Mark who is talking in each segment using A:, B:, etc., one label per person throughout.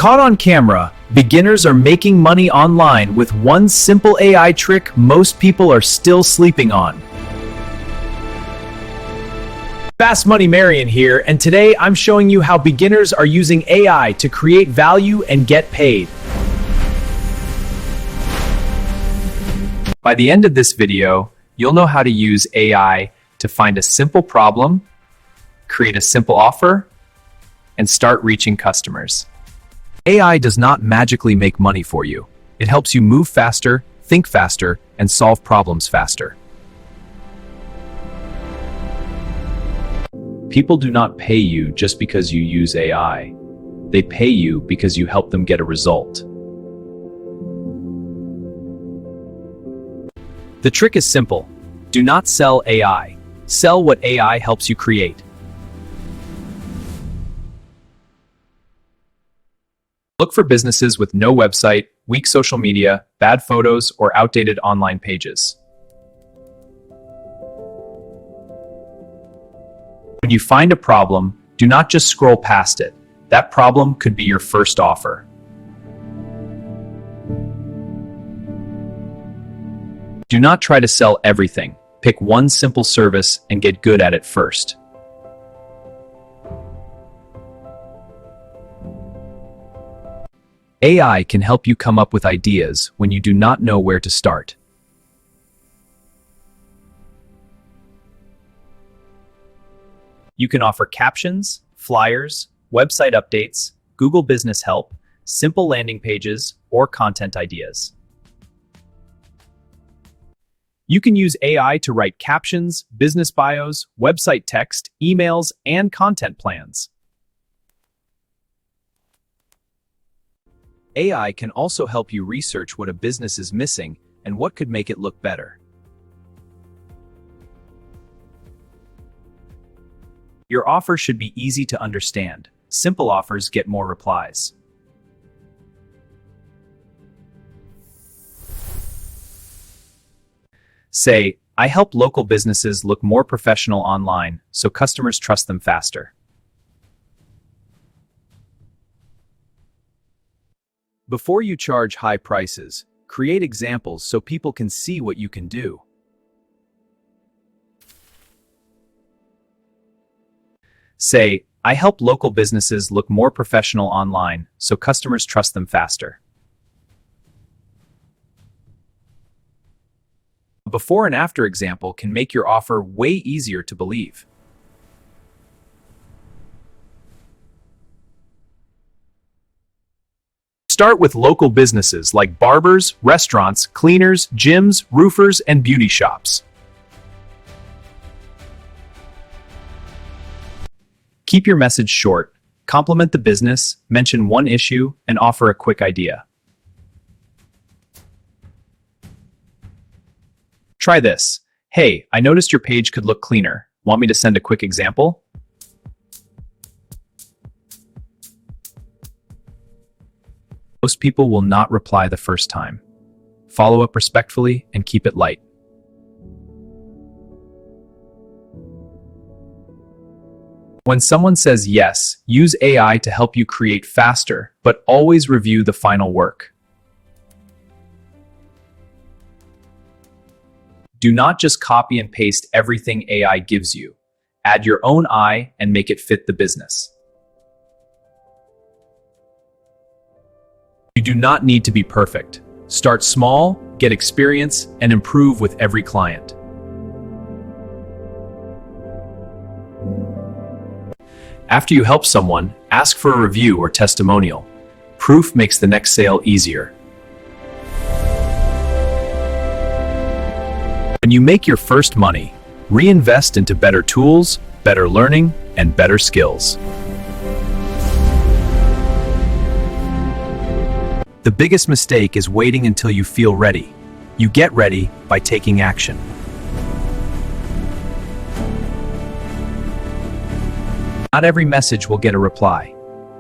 A: Caught on camera, beginners are making money online with one simple AI trick most people are still sleeping on. Fast Money Marion here, and today I'm showing you how beginners are using AI to create value and get paid. By the end of this video, you'll know how to use AI to find a simple problem, create a simple offer, and start reaching customers. AI does not magically make money for you. It helps you move faster, think faster, and solve problems faster. People do not pay you just because you use AI. They pay you because you help them get a result. The trick is simple. Do not sell AI. Sell what AI helps you create. Look for businesses with no website, weak social media, bad photos, or outdated online pages. When you find a problem, do not just scroll past it. That problem could be your first offer. Do not try to sell everything. Pick one simple service and get good at it first. AI can help you come up with ideas when you do not know where to start. You can offer captions, flyers, website updates, Google Business Help, simple landing pages, or content ideas. You can use AI to write captions, business bios, website text, emails, and content plans. AI can also help you research what a business is missing and what could make it look better. Your offer should be easy to understand. Simple offers get more replies. Say, I help local businesses look more professional online so customers trust them faster. Before you charge high prices, create examples so people can see what you can do. Say, I help local businesses look more professional online so customers trust them faster. A before and after example can make your offer way easier to believe. Start with local businesses like barbers, restaurants, cleaners, gyms, roofers, and beauty shops. Keep your message short, compliment the business, mention one issue, and offer a quick idea. Try this. Hey, I noticed your page could look cleaner. Want me to send a quick example? Most people will not reply the first time. Follow up respectfully and keep it light. When someone says yes, use AI to help you create faster, but always review the final work. Do not just copy and paste everything AI gives you. Add your own eye and make it fit the business. You do not need to be perfect. Start small, get experience, and improve with every client. After you help someone, ask for a review or testimonial. Proof makes the next sale easier. When you make your first money, reinvest into better tools, better learning, and better skills. The biggest mistake is waiting until you feel ready. You get ready by taking action. Not every message will get a reply.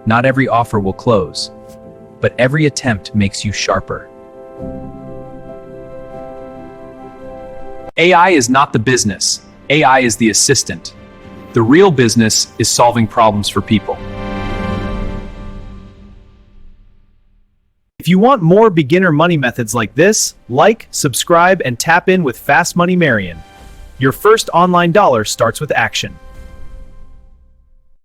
A: Not every offer will close. But every attempt makes you sharper. AI is not the business. AI is the assistant. The real business is solving problems for people. If you want more beginner money methods like this, like, subscribe, and tap in with Fast Money Marion. Your first online dollar starts with action.